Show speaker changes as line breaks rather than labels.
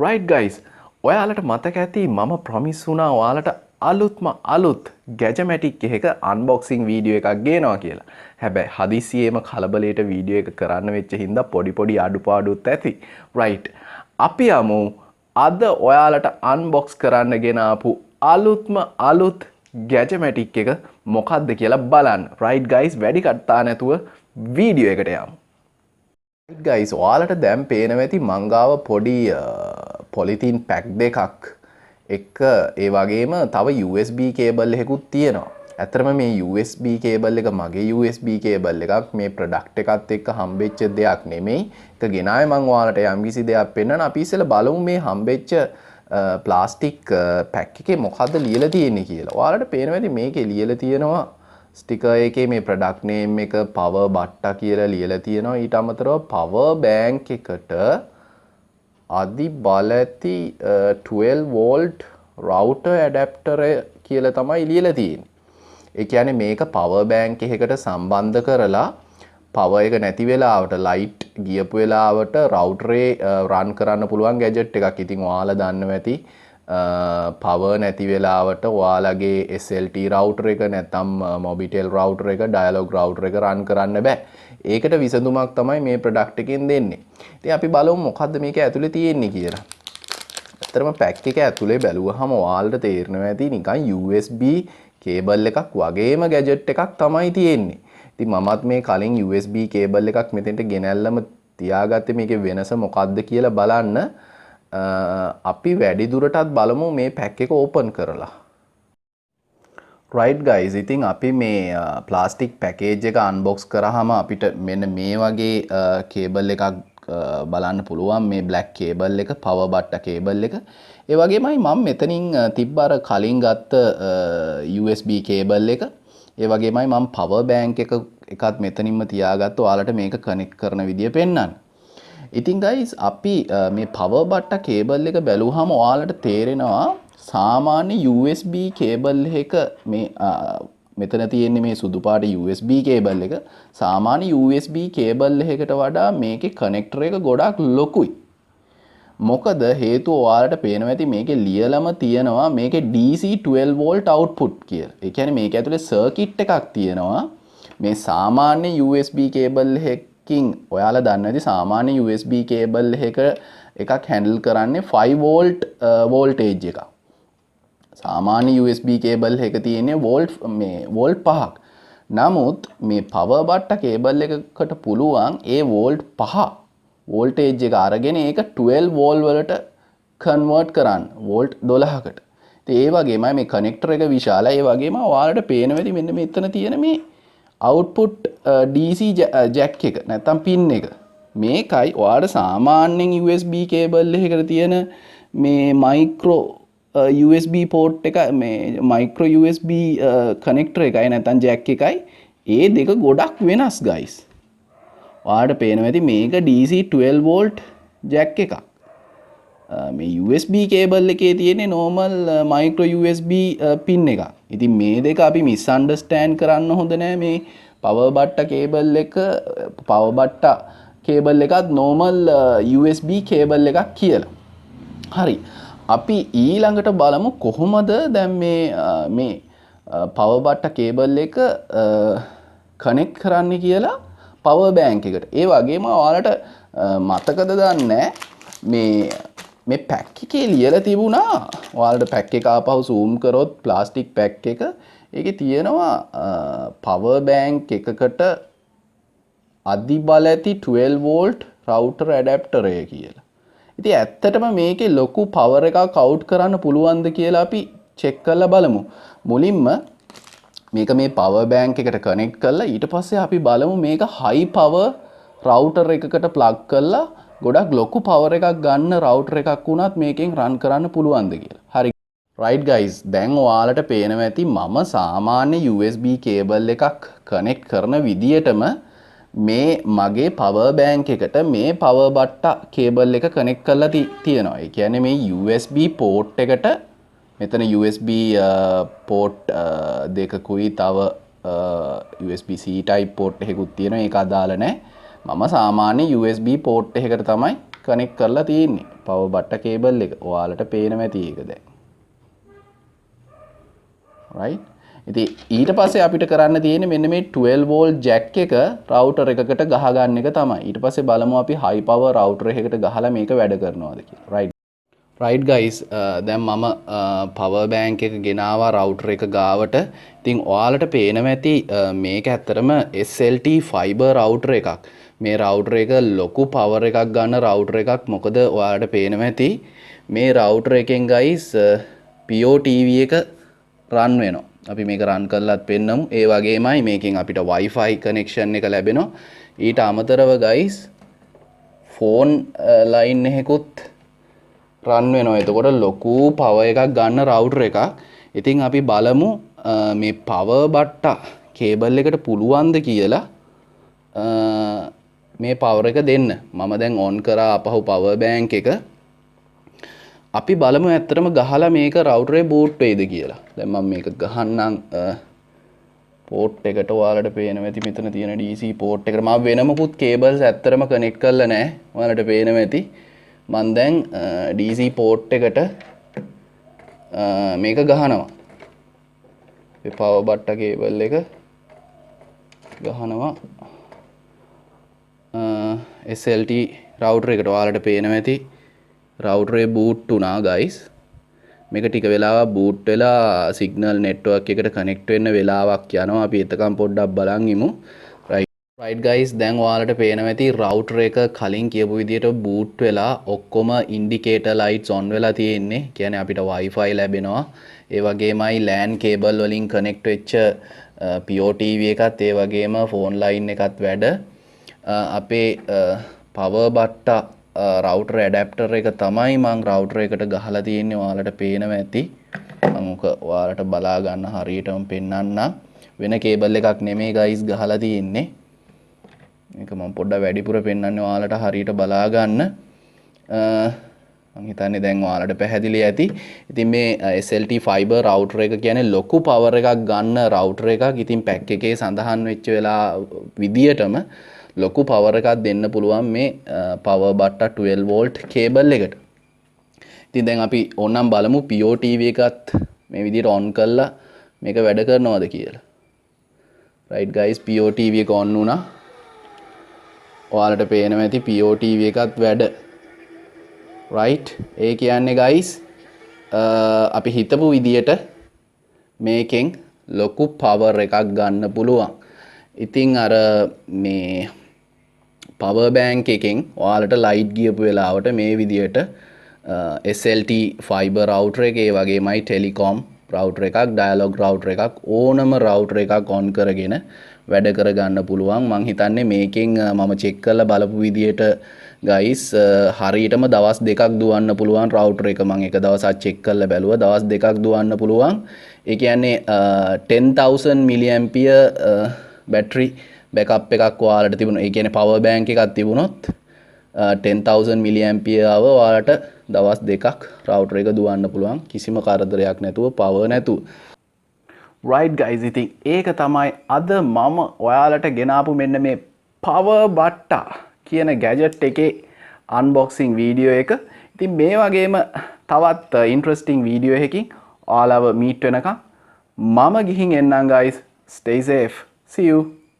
right guys, ඔයාලට මතක ඇති මම ප්‍රොමිස් වුණා ඔයාලට අලුත් ගැජමැටික් එක අන්බොක්සිං වීඩියෝ එකක් ගේනවා කියලා. හැබැයි හදිසියේම කලබලයට වීඩියෝ එක කරන්න වෙච්ච හින්දා පොඩි අඩුපාඩුත් ඇති. right. අපි යමු අද ඔයාලට අන්බොක්ස් කරන්න ගෙන ආපු අලුත් ගැජමැටික් එක මොකක්ද කියලා බලන්න. right guys, වැඩි කට්ටා නැතුව වීඩියෝ එකට යමු. ගයිස්, ඔයාලට දැන් පේනවා ඇති මං ගාව පොඩි පොලිතීන් පැක් දෙකක් එක ඒ වගේම තව USB කේබල් එකකුත් තියෙනවා. ඇත්තටම මේ USB කේබල් එක මගේ USB කේබල් එකක්, මේ ප්‍රොඩක්ට් එකත් එක්ක හම්බෙච්ච දෙයක් නෙමෙයි. ඒක ගෙනාවේ මං ඔයාලට යම්කිසි දෙයක් පෙන්නන. අපි ඉස්සෙල්ලා බලමු මේ හම්බෙච්ච ප්ලාස්ටික් පැක් එකේ මොකද්ද ලියලා තියෙන්නේ කියලා. ඔයාලට පේනවා ඇති මේකේ ලියලා තියෙනවා ස්ටිකර් එකේ මේ ප්‍රොඩක්ට් නේම් එක පවර් බට්ටා කියලා ලියලා තියෙනවා. ඊට අමතරව පවර් බෑන්ක් එකට අදි බල ඇති 12 වෝල්ට් රවුටර් ඇඩැප්ටර් කියලා තමයි ලියලා තියෙන්නේ. ඒ කියන්නේ මේක පවර් බෑන්ක් එකකට සම්බන්ධ කරලා පවර් එක නැති වෙලාවට ලයිට් ගියපු වෙලාවට රවුටරේ රන් කරන්න පුළුවන් ගැජට් එකක්. ඉතින් ඔයාලා දන්නවා ඇති පවර් නැති වෙලාවට ඔයාලගේ SLT රවුටර් එක නැත්නම් මොබිටෙල් රවුටර් එක ඩයලොග් රවුටර් එක රන් කරන්න බෑ. ඒකට විසඳුමක් තමයි මේ ප්‍රොඩක්ට් එකෙන් දෙන්නේ. ඉතින් අපි බලමු මොකද්ද මේක ඇතුලේ තියෙන්නේ කියලා. ඇත්තටම පැක් එක ඇතුලේ බැලුවහම ඔයාලට තේරෙනවා ඇති නිකන් USB කේබල් එකක් වගේම ගැජට් එකක් තමයි තියෙන්නේ. ඉතින් මමත් මේ කලින් USB කේබල් එකක් මෙතෙන්ට ගෙනල්ලම තියාගත්තේ මේකේ වෙනස මොකද්ද කියලා බලන්න. අපි වැඩි දුරටත් බලමු මේ පැක් එක ඕපන් කරලා. right guys, ඉතින් අපි මේ ප්ලාස්ටික් පැකේජ් එක අන්බොක්ස් කරාම අපිට මෙන්න මේ වගේ කේබල් එකක් බලන්න පුළුවන්. මේ black කේබල් එක, power බට්ටා කේබල් එක. ඒ වගේමයි මම මෙතනින් තිබ්බ අර කලින් ගත්ත USB කේබල් එක. ඒ වගේමයි මම power bank එකත් මෙතනින්ම තියාගත්ත. ඔයාලට මේක කනෙක්ට් කරන විදිය පෙන්නන්න. ඉතින් guys, අපි මේ power බට්ටා කේබල් එක බැලුවාම ඔයාලට තේරෙනවා සාමාන්‍ය USB කේබල් එක මේ මෙතන තියෙන්නේ මේ සුදු පාට USB කේබල් එක. සාමාන්‍ය USB කේබල් එකකට වඩා මේකේ කනෙක්ටර් එක ගොඩක් ලොකුයි. මොකද හේතුව ඔයාලට පේනවා ඇති මේකේ ලියලම තියෙනවා මේකේ DC 12 volt output කියලා. ඒ කියන්නේ මේක ඇතුලේ සර්කිට් එකක් තියෙනවා. මේ සාමාන්‍ය USB කේබල් එකකින් ඔයාලා දන්න ඇති සාමාන්‍ය USB කේබල් එකක් හැන්ඩල් කරන්නේ 5 වෝල්ට් වෝල්ටේජ් එකක්. සාමාන්‍ය USB කේබල් එක තියෙන්නේ වෝල්ට් 5ක්. නමුත් මේ පවර් බට්ටා කේබල් එකකට පුළුවන් ඒ වෝල්ට් 5 වෝල්ටේජ් එක අරගෙන ඒක 12 වෝල්ට් වලට කන්වර්ට් කරන්න වෝල්ට් 12කට. ඉතින් ඒ වගේමයි මේ කනෙක්ටර් එක විශාලයි. ඒ වගේම ඔයාලට පේනවා ඇති මෙන්න මෙතන තියෙන මේ output DC jack එක නැත්තම් pin එක. මේකයි ඔයාලට සාමාන්‍යයෙන් USB කේබල් එකකට තියෙන මේ micro USB port එක, මේ micro USB connector එකයි නැත්තම් jack එකයි ඒ දෙක ගොඩක් වෙනස් guys. ඔයාලට පේනවා ඇති මේක DC 12 volt jack එකක්. මේ USB කේබල් එකේ තියෙන්නේ normal micro USB pin එකක්. ඉතින් මේ දෙක අපි misunderstand කරන්න හොඳ නෑ. මේ power බට්ටා කේබල් එක, power බට්ටා කේබල් එකත් normal USB කේබල් එකක් කියලා. හරි. අපි ඊළඟට බලමු කොහොමද දැන් මේ power බට්ටා කේබල් එක කනෙක්ට් කරන්න කියලා power bank එකට. ඒ වගේම ඔයාලට මතකද දන්නේ මේ පැක් එකේ ලියලා තිබුණා. ඔයාලට පැක් එක ආපහු zoom කරොත් ප්ලාස්ටික් පැක් එක ඒකේ තියෙනවා power bank එකකට අදි බල ඇති 12 volt router adapter එක කියලා. ඉතින් ඇත්තටම මේකේ ලොකු power එකක් out කරන්න පුළුවන්ද කියලා අපි check කරලා බලමු. මුලින්ම මේක මේ power bank එකට connect කරලා ඊට පස්සේ අපි බලමු මේක high power router එකකට plug කරලා ගොඩක් ලොකු power එකක් ගන්න router එකක් වුණත් මේකෙන් run කරන්න පුළුවන්ද කියලා. හරි. right guys, දැන් ඔයාලට පේනවා ඇති මම සාමාන්‍ය USB cable එකක් connect කරන විදියටම මේ මගේ power bank එකට මේ power බට්ටා cable එක connect කරලා තියෙනවා. ඒ කියන්නේ මේ USB port එකට මෙතන USB port දෙකකුයි තව USB C type port එකකුත් තියෙනවා. ඒක අදාළ නැහැ. මම සාමාන්‍ය USB port එකකට තමයි කනෙක්ට් කරලා තියෙන්නේ. power බට්ට කේබල් එක. ඔයාලට පේනවා ඇති ඒක දැන්. right? ඉතින් ඊට පස්සේ අපිට කරන්න තියෙන්නේ මෙන්න මේ 12 volt jack එක router එකකට ගහ ගන්න එක තමයි. ඊට පස්සේ බලමු අපි high power router එකකට ගහලා මේක වැඩ කරනවද කියලා. right guys, දැන් මම power bank එක ගෙනාවා router එක ගාවට. ඉතින් ඔයාලට පේනවා ඇති මේක ඇත්තටම SLT fiber router එකක්. මේ router එක ලොකු power එකක් ගන්න router එකක්. මොකද ඔයාලට පේනවා ඇති මේ router එකෙන් guys POTV එක run වෙනවා. අපි මේක run කරලත් පෙන්නමු. ඒ වගේමයි මේකෙන් අපිට Wi-Fi connection එක ලැබෙනවා. ඊට අමතරව guys phone line එකකුත් run වෙනවා. එතකොට ලොකු power එකක් ගන්න router එකක්. ඉතින් අපි බලමු මේ power බට්ටා cable එකට පුළුවන්ද කියලා මේ power එක දෙන්න. මම දැන් on කරා අපහු power bank එක. අපි බලමු ඇත්තටම ගහලා මේක router එකේ boot වෙයිද කියලා. දැන් මම මේක ගහන්නම් port එකට. ඔයාලට පේනවා ඇති මෙතන තියෙන DC port එකට. මම වෙනමකුත් cables ඇත්තටම connect කරලා නැහැ. ඔයාලට පේනවා ඇති. මම දැන් DC port එකට මේක ගහනවා. මේ power බට්ටා cable එක ගහනවා SLT router එකට. ඔයාලට පේනවා ඇති router එක boot වුණා guys. මේක ටික වෙලාවක් boot වෙලා signal network එකට connect වෙන්න වෙලාවක් යනවා. අපි එතකම් පොඩ්ඩක් බලන් ඉමු. right guys, දැන් ඔයාලට පේනවා ඇති router එක කලින් කියපු විදිහට boot වෙලා ඔක්කොම indicator lights on වෙලා තියෙන්නේ. කියන්නේ අපිට Wi-Fi ලැබෙනවා. ඒ වගේමයි LAN cable වලින් connect වෙච්ච POTV එකත් ඒ වගේම phone line එකත් වැඩ. අපේ power බට්ටා router adapter එක තමයි මම router එකට ගහලා තියෙන්නේ. ඔයාලට පේනවා ඇති. මම ඔයාලට බලා ගන්න හරියටම පෙන්වන්න. වෙන cable එකක් නෙමෙයි guys ගහලා තියෙන්නේ. මේක මම පොඩ්ඩක් වැඩිපුර පෙන්වන්නේ ඔයාලට හරියට බලා ගන්න. මම හිතන්නේ දැන් ඔයාලට පැහැදිලි ඇති. ඉතින් මේ SLT fiber router එක කියන්නේ ලොකු power එකක් ගන්න router එකක්. ඉතින් pack එකේ සඳහන් වෙච්ච වෙලා විදියටම ලොකු power එකක් දෙන්න පුළුවන් මේ power බට්ටා 12 volt cable එකට. ඉතින් දැන් අපි ඕනනම් බලමු POTV එකත් මේ විදිහට on කරලා මේක වැඩ කරනවද කියලා. right guys, POTV එක on වුණා. ඔයාලට පේනවා ඇති POTV එකත් වැඩ. right, ඒ කියන්නේ guys අපි හිතපු විදියට මේකෙන් ලොකු power එකක් ගන්න පුළුවන්. ඉතින් අර මේ power bank එකෙන් ඔයාලට light ගියපු වෙලාවට මේ විදියට SLT fiber router එක, ඒ වගේමයි telecom router එකක්, dialog router එකක්, ඕනම router එකක් on කරගෙන වැඩ කරගන්න පුළුවන්. මං හිතන්නේ මේකෙන් මම check කරලා බලපු විදියට guys හරියටම දවස් දෙකක් දුවන්න පුළුවන් router එක. මං එක දවසක් check කරලා බැලුවා. දවස් දෙකක් දුවන්න පුළුවන්. ඒ කියන්නේ 10000 milliampere battery backup එකක් ඔයාලට තිබුණා. ඒ කියන්නේ power bank එකක් තිබුණොත් 10000 milliampere hour ඔයාලට දවස් දෙකක් router එක දුවන්න පුළුවන්. කිසිම කරදරයක් නැතුව, power නැතුව. right guys, ඉතින් ඒක තමයි අද මම ඔයාලට ගෙනාපු මෙන්න මේ power බට්ටා කියන gadget එකේ unboxing video එක. ඉතින් මේ වගේම තවත් interesting video එකකින් ඔයාලව meet වෙනකම් මම ගිහින් එන්නම් guys. Stay safe. See you.